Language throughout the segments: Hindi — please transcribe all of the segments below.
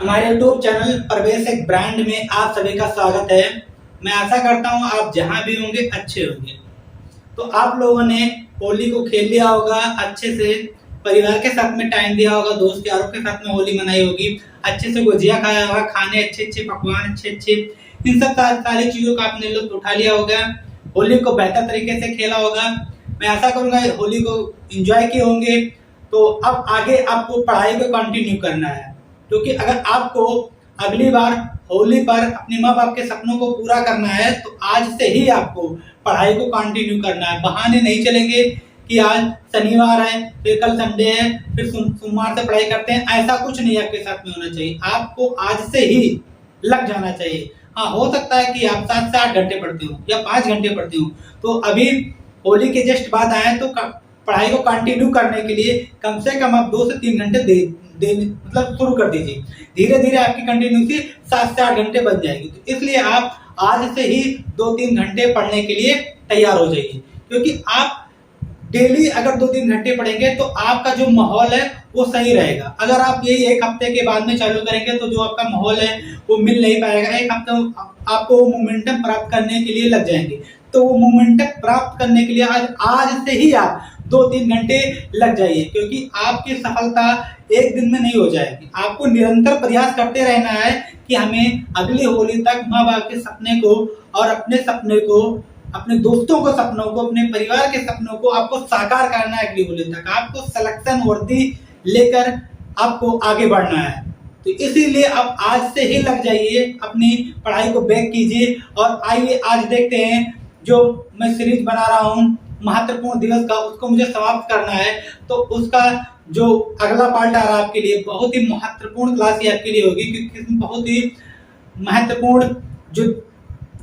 हमारे YouTube चैनल प्रवेश एक ब्रांड में आप सभी का स्वागत है। मैं आशा करता हूँ आप जहाँ भी होंगे अच्छे होंगे। तो आप लोगों ने होली को खेल लिया होगा अच्छे से, परिवार के साथ में टाइम दिया होगा, दोस्त यारों के साथ में होली मनाई होगी, अच्छे से गुजिया खाया होगा, खाने अच्छे अच्छे पकवान अच्छे अच्छे, इन सब सारी चीजों का आपने लुत्फ उठा लिया होगा, होली को बेहतर तरीके से खेला होगा। मैं आशा करूंगा होली को एंजॉय किए होंगे। तो अब आगे आपको पढ़ाई को कंटिन्यू करना है, क्योंकि अगर आपको अगली बार होली पर अपने माँ बाप के सपनों को पूरा करना है तो आज से ही आपको पढ़ाई को कंटिन्यू करना है। बहाने नहीं चलेंगे कि आज शनिवार है, फिर कल संडे है, फिर सोमवार से पढ़ाई करते हैं, ऐसा कुछ नहीं आपके साथ में होना चाहिए। आपको आज से ही लग जाना चाहिए। हाँ, हो सकता है कि आप 7 से 8 घंटे पढ़ते हो या 5 घंटे पढ़ते हो, तो अभी होली के जस्ट बाद आए तो पढ़ाई को कंटिन्यू करने के लिए कम से कम आप 2 से 3 घंटे मतलब शुरू कर दीजिए। धीरे धीरे आपकी कंटिन्यूटी 7 से 8 घंटे बन जाएगी। तो इसलिए आप आज से ही 2-3 घंटे पढ़ने के लिए तैयार हो जाइए, क्योंकि आप डेली अगर 2-3 घंटे पढ़ेंगे तो आपका जो माहौल है वो सही रहेगा। अगर आप यही एक हफ्ते के बाद में चालू करेंगे तो जो आपका माहौल है वो मिल नहीं पाएगा। एक हफ्ते आपको वो मोमेंटम प्राप्त करने के लिए लग जाएंगे, तो वो मोमेंटम प्राप्त करने के लिए आज से ही आप 2-3 घंटे लग जाइए, क्योंकि आपकी सफलता एक दिन में नहीं हो जाएगी। आपको निरंतर प्रयास करते रहना है कि हमें अगली होली तक माँ बाप के सपने को और अपने सपने को, अपने दोस्तों को सपनों को, अपने परिवार के सपनों को आपको साकार करना है। अगली होली तक आपको सिलेक्शन वर्दी लेकर आपको आगे बढ़ना है। तो इसीलिए आप आज से ही लग जाइए, अपनी पढ़ाई को बैक कीजिए। और आइए आज देखते हैं, जो मैं सीरीज बना रहा हूँ महत्वपूर्ण दिवस का, उसको मुझे समाप्त करना है। तो उसका जो अगला पार्ट आ रहा है आपके लिए बहुत ही महत्वपूर्ण क्लास ही आपके लिए होगी, क्योंकि इसमें बहुत ही महत्वपूर्ण जो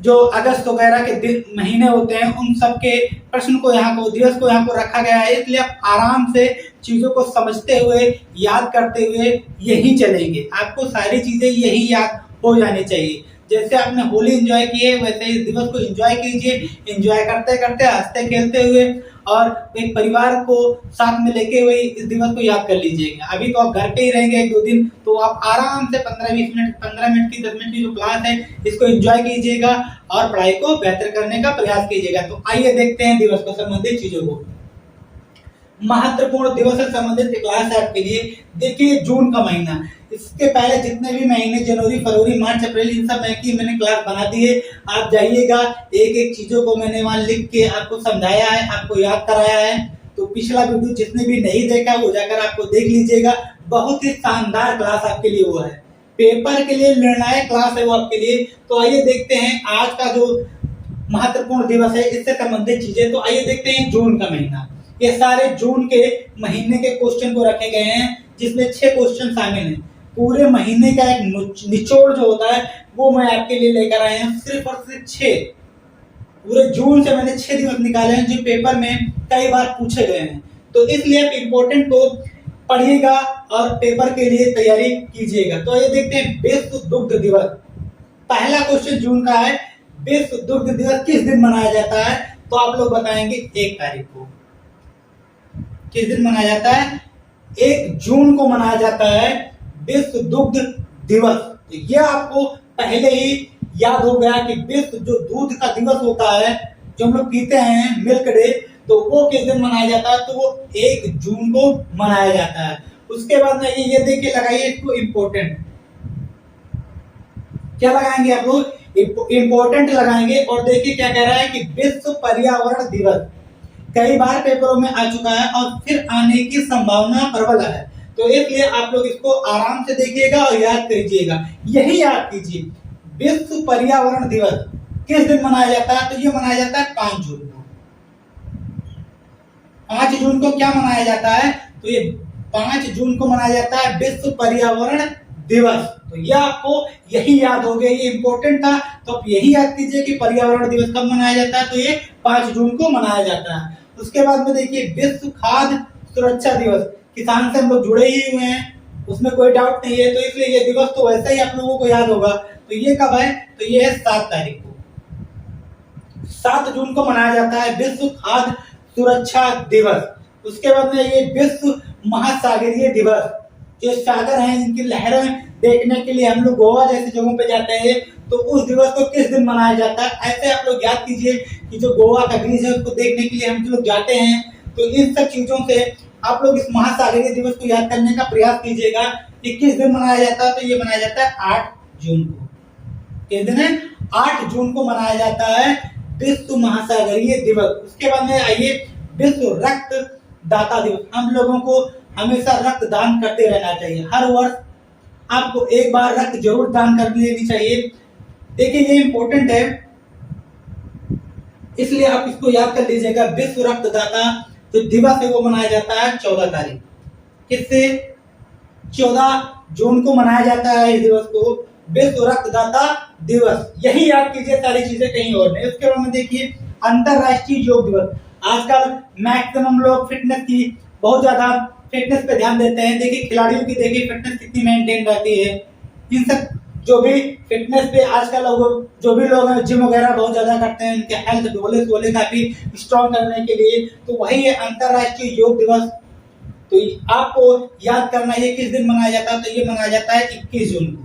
जो अगस्त वगैरह के महीने होते हैं उन सब के प्रश्न को दिवस को यहाँ को रखा गया है। इसलिए आप आराम से चीजों को समझते हुए, याद करते हुए यही चलेंगे। आपको सारी चीजें यही याद हो जानी चाहिए। जैसे आपने होली एंजॉय की है वैसे इस दिवस को एंजॉय कीजिए। एंजॉय करते करते, हंसते खेलते हुए और एक परिवार को साथ में लेके हुए इस दिवस को याद कर लीजिएगा। अभी तो आप घर पे ही रहेंगे 1-2 दिन, तो आप आराम से 15-20 मिनट, 15 मिनट की 10 मिनट की जो क्लास है इसको एंजॉय कीजिएगा और पढ़ाई को बेहतर करने का प्रयास कीजिएगा। तो आइए देखते हैं दिवस को संबंधित चीजों को। महत्वपूर्ण दिवस से संबंधित क्लास है आपके लिए। देखिए, जून का महीना, इसके पहले जितने भी महीने जनवरी, फरवरी, मार्च, अप्रैल, इन सब की मैंने क्लास बना दी है। आप जाइएगा, एक एक चीजों को मैंने वहां लिख के आपको समझाया है, आपको याद कराया है। तो पिछला वीडियो जिसने भी नहीं देखा वो जाकर आपको देख लीजिएगा। बहुत ही शानदार क्लास आपके लिए हुआ है, पेपर के लिए निर्णायक क्लास है वो आपके लिए। तो आइए देखते हैं आज का जो महत्वपूर्ण दिवस है इससे संबंधित चीजें। तो आइए देखते हैं जून का महीना। ये सारे जून के महीने के क्वेश्चन को रखे गए हैं, जिसमें 6 क्वेश्चन शामिल हैं। पूरे महीने का एक निचोड़ जो होता है वो मैं आपके लिए लेकर आया हूं, सिर्फ और सिर्फ 6। पूरे जून से मैंने 6 दिवस निकाले हैं जो पेपर में कई बार पूछे गए हैं। तो इसलिए आप इम्पोर्टेंट को पढ़िएगा और पेपर के लिए तैयारी कीजिएगा। तो ये देखते हैं, विश्व दुग्ध दिवस। पहला क्वेश्चन जून का है, विश्व दुग्ध दिवस किस दिन मनाया जाता है? तो आप लोग बताएंगे 1 तारीख को। किस दिन मनाया जाता है? 1 जून को मनाया जाता है विश्व दुग्ध दिवस। तो यह आपको पहले ही याद हो गया कि विश्व जो दूध का दिवस होता है, जो हम लोग पीते हैं, मिल्क डे, तो वो किस दिन मनाया जाता है? तो वो 1 जून को मनाया जाता है। उसके बाद में ये देखिए, लगाइए इसको इम्पोर्टेंट। क्या लगाएंगे आप लोग? इम्पोर्टेंट लगाएंगे। और देखिए क्या कह रहा है कि विश्व पर्यावरण दिवस कई बार पेपरों में आ चुका है और फिर आने की संभावना प्रबल है। तो इसलिए आप लोग इसको आराम से देखिएगा और याद कीजिएगा। यही याद कीजिए, विश्व पर्यावरण दिवस किस दिन मनाया जाता है? तो ये मनाया जाता है 5 जून को। 5 जून को क्या मनाया जाता है? तो ये 5 जून को मनाया जाता है विश्व पर्यावरण दिवस। तो ये आपको यही याद हो गया, ये इंपॉर्टेंट था। तो आप यही याद कीजिए कि पर्यावरण दिवस कब मनाया जाता है? तो ये 5 जून को मनाया जाता है। उसके बाद में देखिए, विश्व खाद्य सुरक्षा दिवस। किसान से हम लोग जुड़े ही हुए हैं, उसमें कोई डाउट नहीं है। तो इसलिए ये दिवस तो वैसे ही आप लोगों को याद होगा। तो ये कब है? तो ये है 7 तारीख को। 7 जून को मनाया जाता है विश्व खाद्य सुरक्षा दिवस। उसके बाद में ये विश्व महासागरीय दिवस। जो सागर हैं जिनकी लहरें देखने के लिए हम लोग गोवा जैसी जगहों पे जाते हैं, तो उस दिवस को किस दिन मनाया जाता है। ऐसे आप लोग याद कीजिए कि जो गोवा का बीच है उसको देखने के लिए हम लोग जाते हैं। तो इन सब चीजों से आप लोग इस महासागरीय दिवस को याद करने का प्रयास कीजिएगा कि किस दिन मनाया जाता है। तो ये मनाया जाता है 8 जून को। किस दिन है? 8 जून को मनाया जाता है विश्व महासागरीय दिवस। उसके बाद में आइए विश्व रक्तदाता दिवस। हम लोगों को हमेशा रक्तदान करते रहना चाहिए। हर वर्ष आपको एक बार रक्त जरूर दान कर लेनी चाहिए। देखिए ये इंपॉर्टेंट है, इसलिए आप इसको याद कर लीजिएगा। विश्व रक्तदाता जो दिवस है वो मनाया जाता है 14 तारीख। किससे? 14 जून को मनाया जाता है इस दिवस को, विश्व रक्तदाता दिवस। यही याद कीजिए, सारी चीजें कहीं और नहीं। उसके बाद में देखिए अंतरराष्ट्रीय योग दिवस। आजकल मैक्सिमम लोग फिटनेस की बहुत ज्यादा फिटनेस पे ध्यान देते हैं। देखिए खिलाड़ियों की देखिए फिटनेस कितनी मेंटेन रहती है। इन सब जो भी फिटनेस पे आजकल लोग जो भी लोग जिम वगैरह बहुत ज्यादा करते हैं, उनके हेल्थ डोले काफी स्ट्रॉन्ग करने के लिए, तो वही है अंतरराष्ट्रीय योग दिवस। तो आपको याद करना है किस दिन मनाया जाता है। तो ये मनाया जाता है 21 जून को।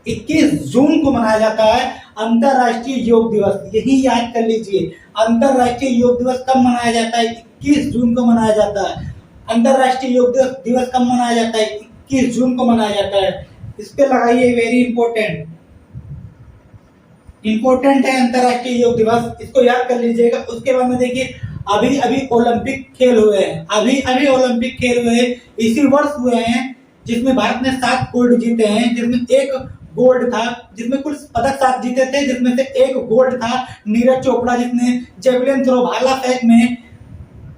21 जून को मनाया जाता है अंतरराष्ट्रीय योग दिवस। यही याद कर लीजिए, अंतरराष्ट्रीय योग दिवस कब मनाया जाता है? 21 जून को मनाया जाता है। अंतरराष्ट्रीय योग दिवस कब मनाया जाता है? 21 जून को मनाया जाता है। इस पे लगाइए, वेरी इंपॉर्टेंट है अंतरराष्ट्रीय योग दिवस, इसको याद कर लीजिएगा। उसके बाद में देखिए अभी अभी ओलंपिक खेल हुए हैं, अभी ओलंपिक खेल हुए हैं, इसी वर्ष हुए हैं, जिसमें भारत ने 7 गोल्ड जीते हैं, जिसमें एक गोल्ड था, जिसमें कुल पदक 7 जीते थे, जिसमें से एक गोल्ड था नीरज चोपड़ा, जिसने जेवलिन थ्रो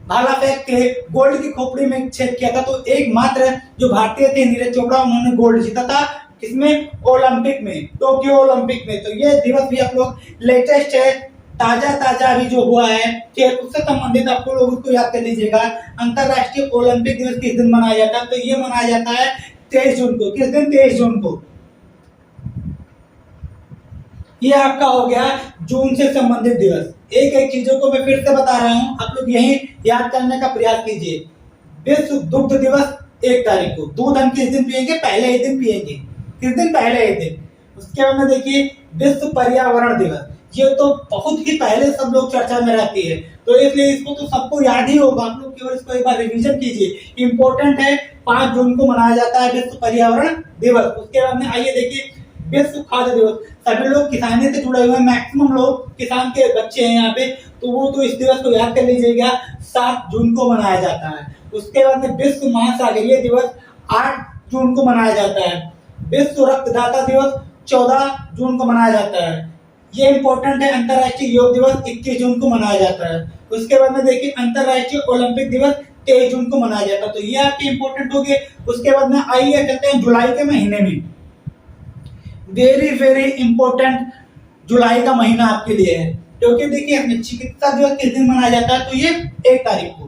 भाला फेंक के गोल्ड की खोपड़ी में छेद किया था। तो एकमात्र जो भारतीय थे नीरज चोपड़ा, उन्होंने गोल्ड जीता था। किसमें? ओलंपिक में, टोक्यो ओलंपिक में। तो ये दिवस भी आप लोग लेटेस्ट है, ताजा अभी जो हुआ है खेल, उससे संबंधित आपको लोग उसको याद कर लीजिएगा। अंतरराष्ट्रीय ओलंपिक दिवस किस दिन मनाया जाता है? तो ये मनाया जाता है 23 जून को। किस दिन? 23 जून को। ये आपका हो गया जून से संबंधित दिवस। एक एक चीजों को मैं फिर से बता रहा हूं, आप लोग यही याद करने का प्रयास कीजिए। विश्व दुग्ध दिवस 1 तारीख को। दूध हम किस दिन पिएंगे? पहले ही दिन पिएंगे। किस दिन? पहले ही दिन। उसके बाद में देखिए विश्व पर्यावरण दिवस। ये तो बहुत ही पहले सब लोग चर्चा में रहती है, तो इसलिए इसको तो सबको याद ही होगा। आप लोग केवल इसको एक बार रिवीजन कीजिए, इंपॉर्टेंट है। 5 जून को मनाया जाता है विश्व पर्यावरण दिवस। उसके बाद में आइए देखिए विश्व खाद्य दिवस। सभी लोग किसानी से जुड़े हुए हैं, मैक्सिमम लोग किसान के बच्चे हैं यहाँ पे, तो वो तो इस दिवस को याद कर लीजिएगा, 7 जून को मनाया जाता है। उसके बाद में विश्व महासागरीय दिवस 8 जून को मनाया जाता है। विश्व रक्तदाता दिवस 14 जून को मनाया जाता है। ये इंपॉर्टेंट है। अंतरराष्ट्रीय योग दिवस 21 जून को मनाया जाता है। उसके बाद में देखिए अंतरराष्ट्रीय ओलंपिक दिवस 23 जून को मनाया जाता है। तो ये आपके इंपॉर्टेंट हो गए। उसके बाद में आइए चलते हैं जुलाई के महीने में। वेरी इंपॉर्टेंट जुलाई का महीना आपके लिए है, क्योंकि देखिए चिकित्सा दिवस किस दिन मनाया जाता है? तो ये 1 तारीख को।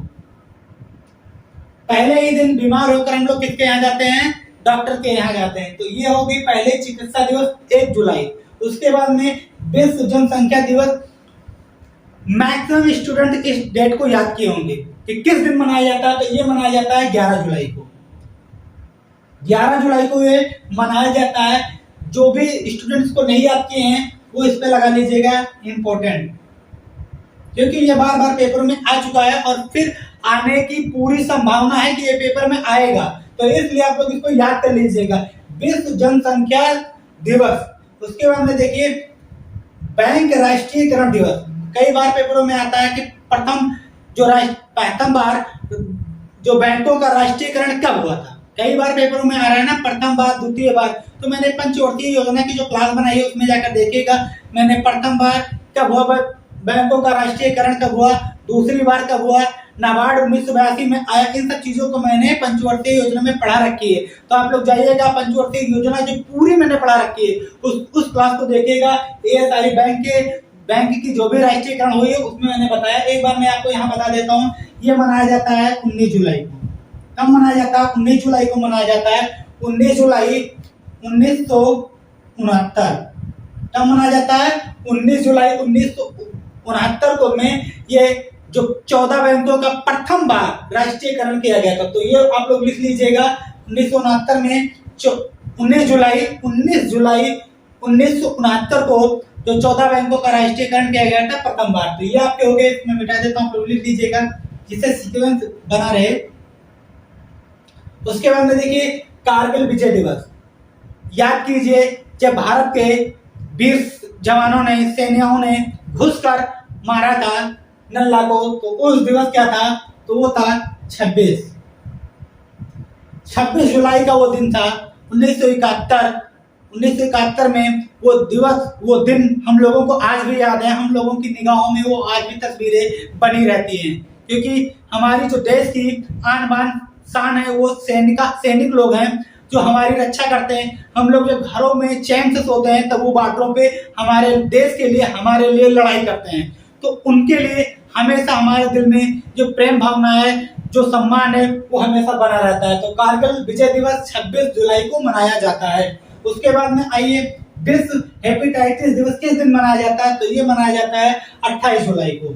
पहले ही दिन बीमार होकर हम लोग किसके यहाँ जाते हैं? डॉक्टर के यहाँ जाते हैं। तो ये होगी पहले चिकित्सा दिवस 1 जुलाई। उसके बाद में विश्व जनसंख्या दिवस। मैक्सिमम स्टूडेंट इस डेट को याद किए होंगे कि किस दिन मनाया जाता है। तो ये मनाया जाता है 11 जुलाई को। 11 जुलाई को ये मनाया जाता है। जो भी स्टूडेंट्स को नहीं याद किए हैं वो इस पे लगा लीजिएगा इंपॉर्टेंट, क्योंकि ये बार पेपर में आ चुका है और फिर आने की पूरी संभावना है कि ये पेपर में आएगा, तो इसलिए आप लोग इसको याद कर लीजिएगा, विश्व जनसंख्या दिवस। उसके बाद में देखिए बैंक राष्ट्रीयकरण दिवस। कई बार पेपरों में आता है कि प्रथम बार जो बैंकों का राष्ट्रीयकरण कब हुआ था। कई बार पेपरों में आ रहा है ना, प्रथम बार, द्वितीय बार। तो मैंने पंचवर्षीय योजना की जो क्लास बनाई है उसमें जाकर देखिएगा, मैंने प्रथम बार कब हुआ बैंकों का राष्ट्रीयकरण कब हुआ, दूसरी बार कब हुआ, नाबार्ड 1982 में आया। इन सब चीजों को मैंने पंचवर्षीय योजना में पढ़ा रखी है। तो आप लोग जाइएगा, पंचवर्षीय योजना जो पूरी मैंने पढ़ा रखी है उस क्लास को देखिएगा। ये सारी बैंक की जो भी राष्ट्रीयकरण हुई है उसमें मैंने बताया। एक बार मैं आपको यहाँ बता देता हूँ। ये मनाया जाता है 19 जुलाई को। कब मनाया जाता है? 19 जुलाई को मनाया जाता है। 19 जुलाई 1969। कब मनाया जाता है? 19 जुलाई 1969 को में ये जो 14 बैंकों का प्रथम बार राष्ट्रीयकरण किया गया था। तो ये आप लोग लिख लीजिएगा, 1969 में 19 जुलाई 1969 को जो 14 बैंकों का राष्ट्रीयकरण किया गया था प्रथम बार। तो ये आपके हो गए, इसमें मिटा देता हूँ, लिख लीजिएगा जिससे सीक्वेंस बना रहे। उसके बाद में देखिए कारगिल विजय दिवस, याद कीजिए जब भारत के वीर जवानों ने, सेनाओं ने घुसकर मारा था नल्ला को, तो उस दिवस क्या था, तो वो था 26 जुलाई का वो दिन था 1971 में। वो दिवस, वो दिन हम लोगों को आज भी याद है, हम लोगों की निगाहों में वो आज भी तस्वीरें बनी रहती हैं, क्योंकि हमारी जो देश की आन बान शान है वो सैनिक लोग हैं जो हमारी रक्षा करते हैं। हम लोग जब घरों में चैन से सोते हैं तब वो बॉर्डरों पे हमारे देश के लिए, हमारे लिए लड़ाई करते हैं। तो उनके लिए हमेशा हमारे दिल में जो प्रेम भावना है, जो सम्मान है, वो हमेशा बना रहता है। तो कारगिल विजय दिवस 26 जुलाई को मनाया जाता है। उसके बाद में आइए, विश्व हेपेटाइटिस दिवस किस दिन मनाया जाता है, तो ये मनाया जाता है 28 जुलाई को।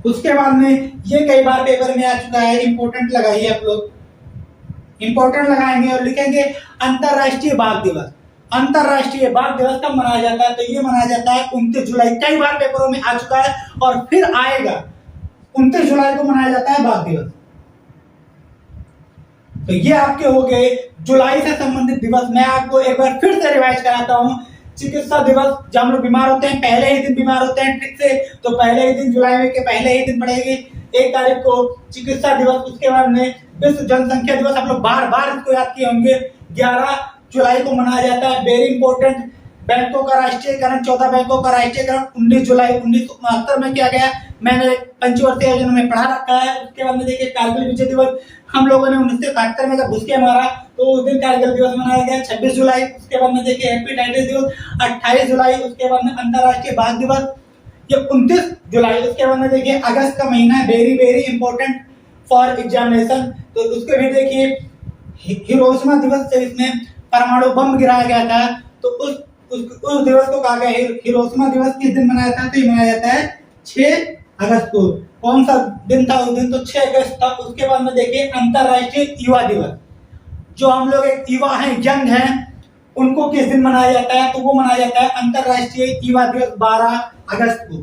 उसके बाद में ये कई बार पेपर में आ चुका है, इंपॉर्टेंट लगाइए आप लोग, इंपॉर्टेंट लगाएंगे और लिखेंगे अंतरराष्ट्रीय बाघ दिवस। अंतरराष्ट्रीय बाघ दिवस कब मनाया जाता है, तो ये मनाया जाता है 29 जुलाई। कई बार पेपरों में आ चुका है और फिर आएगा, 29 जुलाई को मनाया जाता है बाघ दिवस। तो ये आपके हो गए जुलाई से संबंधित दिवस। मैं आपको एक बार फिर से रिवाइज कराता हूँ। चिकित्सा दिवस, जब हम लोग बीमार होते हैं पहले ही दिन बीमार होते हैं ठीक से, तो पहले ही दिन जुलाई में के पहले ही दिन पड़ेगी 1 तारीख को चिकित्सा दिवस। उसके बाद में विश्व जनसंख्या दिवस, आप लोग बार बार इसको याद किए होंगे, 11 जुलाई को मनाया जाता है। वेरी इंपॉर्टेंट, बैंकों का राष्ट्रीयकरण, 14 बैंकों का राष्ट्रीयकरण 19 जुलाई 1969 में किया गया। मैंने पंचवर्षीय योजना में पढ़ा रखा है। उसके बाद में देखिए कारगिल विजय दिवस, हम लोगों ने 1971 में जब घुस के मारा तो उस दिन कारगिल दिवस मनाया गया 26 जुलाई। उसके बाद में देखिए हेपेटाइटिस दिवस 28 जुलाई। उसके बाद में अंतरराष्ट्रीय बाघ दिवस ये 29 जुलाई। उसके बाद में देखिए अगस्त का महीना है, very very important for examination. तो उसके भी देखिए हिरोशिमा दिवस से इसमें परमाणु बम गिराया गया था, तो उस दिवस को कहा गया हिरोशिमा दिवस। किस दिन मनाया था, तो ये मनाया जाता है 6 अगस्त को। कौन सा दिन था उस दिन, तो 6 अगस्त था। उसके बाद में देखिए अंतरराष्ट्रीय युवा दिवस, जो हम लोग एक युवा हैं, यंग हैं, उनको किस दिन मनाया जाता है, तो वो मनाया जाता है अंतरराष्ट्रीय युवा दिवस 12 अगस्त को।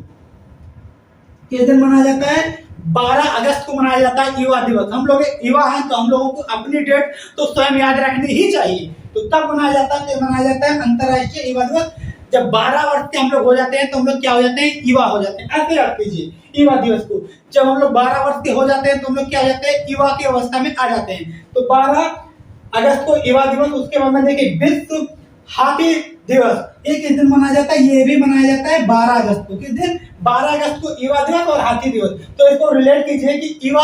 किस दिन मनाया जाता है, 12 अगस्त को मनाया जाता है युवा दिवस। हम लोग युवा हैं तो हम लोगों को अपनी डेट तो स्वयं याद रखनी ही चाहिए। तो तब मनाया जाता है, तो मनाया जाता है अंतरराष्ट्रीय युवा दिवस। जब 12 वर्ष के हम लोग हो जाते हैं तो हम लोग क्या हो जाते हैं, युवा हो जाते हैं। ऐसे याद कीजिए युवा दिवस को। जब हम लोग 12 वर्ष के हो जाते हैं तो हम लोग क्या हो जाते हैं, युवा की अवस्था में आ जाते हैं। तो 12 अगस्त को युवा दिवस। उसके बाद में देखिए विश्व हाथी दिवस, ये किस दिन मनाया जाता है, ये भी मनाया जाता है 12 अगस्त को। किस दिन, 12 अगस्त को युवा दिवस और हाथी दिवस। तो इसको रिलेट कीजिए कि युवा,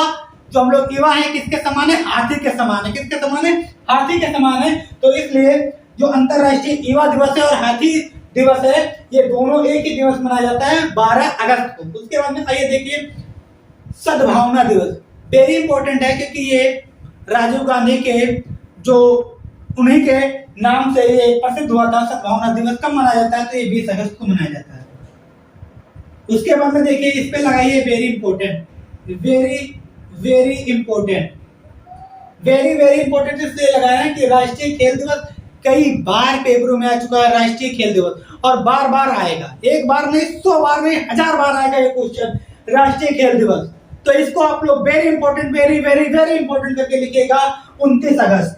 जो हम लोग युवा हैं, किसके समान है, हाथी के समान है। किसके समान है, हाथी के समान है। तो इसलिए जो अंतरराष्ट्रीय युवा दिवस है और हाथी दिवस है, ये दोनों एक ही दिवस मनाया जाता है 12 अगस्त को। उसके बाद में आइए देखिए सद्भावना दिवस, वेरी इंपॉर्टेंट है, क्योंकि ये राजीव गांधी के जो उन्हीं के नाम से ये प्रसिद्ध हुआ था। सद्भावना दिवस कब मनाया जाता है, तो ये 20 अगस्त को मनाया जाता है। उसके बाद में देखिए इस पे लगाइए very important, very very important, very very important इसलिए लगाया है कि राष्ट्रीय खेल दिवस कई बार पेपरों में आ चुका है। राष्ट्रीय खेल दिवस और बार बार आएगा, एक बार नहीं, 100 बार नहीं, 1000 बार आएगा ये क्वेश्चन, राष्ट्रीय खेल दिवस। तो इसको आप लोग very important, very very very important करके लिखिएगा 29 अगस्त।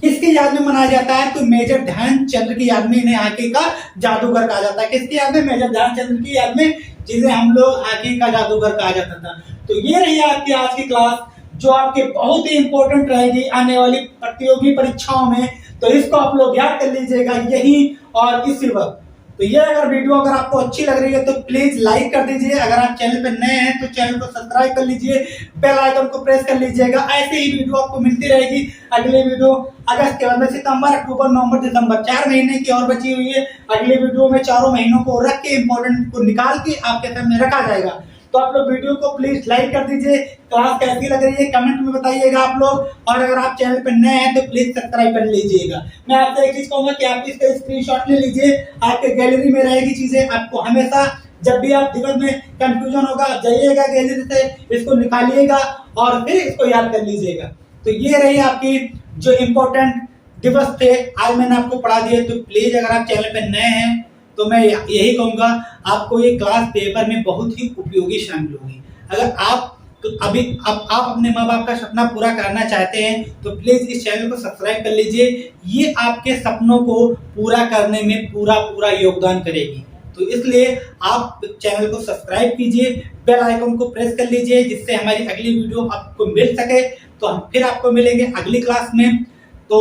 किसकी याद में मनाया जाता है, तो मेजर ध्यानचंद की याद में। इन्हें हॉकी का जादूगर कहा जाता है। किसकी याद में, मेजर ध्यानचंद की याद में, जिसे हम लोग हॉकी का जादूगर कहा जाता था। तो ये रही आपकी आज की क्लास, जो आपके बहुत ही इंपॉर्टेंट रहेगी आने वाली प्रतियोगी परीक्षाओं में। तो इसको आप लोग याद कर लीजिएगा यही और इसी वक्त। तो ये अगर वीडियो अगर आपको अच्छी लग रही है तो प्लीज लाइक कर दीजिए। अगर आप चैनल पे नए हैं तो चैनल को सब्सक्राइब कर लीजिए, बेल आइकन को प्रेस कर लीजिएगा। ऐसे ही वीडियो आपको मिलती रहेगी। अगले वीडियो अगस्त के बाद में सितंबर, अक्टूबर, नवंबर, दिसंबर 4 महीने की और बची हुई है। अगले वीडियो में चारों महीनों को रख के इंपॉर्टेंट को निकाल के आपके सामने रखा जाएगा। तो आप लोग वीडियो को प्लीज लाइक कर दीजिए। क्लास कैसी लग रही है कमेंट में बताइएगा आप लोग। और अगर आप चैनल पर नए हैं तो प्लीज सब्सक्राइब कर लीजिएगा। मैं आपसे एक चीज कहूंगा कि आप इसका स्क्रीनशॉट ले लीजिए, आपके गैलरी में रहेगी चीजें, आपको हमेशा जब भी आप दिवस में कंफ्यूजन होगा, आप जाइएगा गैलरी से, इसको निकालिएगा और फिर इसको याद कर लीजिएगा। तो ये रही आपकी जो इम्पोर्टेंट दिवस थे, आज मैंने आपको पढ़ा दिए। तो प्लीज अगर आप चैनल पे नए हैं तो मैं यही कहूंगा, आपको ये क्लास पेपर में बहुत ही उपयोगी शामिल होगी। अगर आप अभी आप अपने माँ बाप का सपना पूरा करना चाहते हैं तो प्लीज इस चैनल को सब्सक्राइब कर लीजिए। ये आपके सपनों को पूरा करने में पूरा योगदान करेगी। तो इसलिए आप चैनल को सब्सक्राइब कीजिए, बेल आइकन को प्रेस कर लीजिए, जिससे हमारी अगली वीडियो आपको मिल सके। तो हम फिर आपको मिलेंगे अगली क्लास में। तो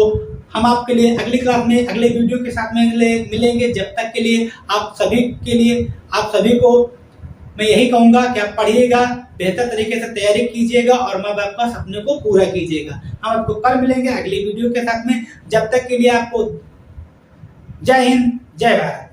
हम आपके लिए अगली क्लास में अगले वीडियो के साथ में मिलेंगे। जब तक के लिए आप सभी को मैं यही कहूंगा कि आप पढ़िएगा, बेहतर तरीके से तैयारी कीजिएगा और माँ बाप का सपने को पूरा कीजिएगा। हम आपको कल मिलेंगे अगली वीडियो के साथ में। जब तक के लिए आपको जय हिंद, जय भारत।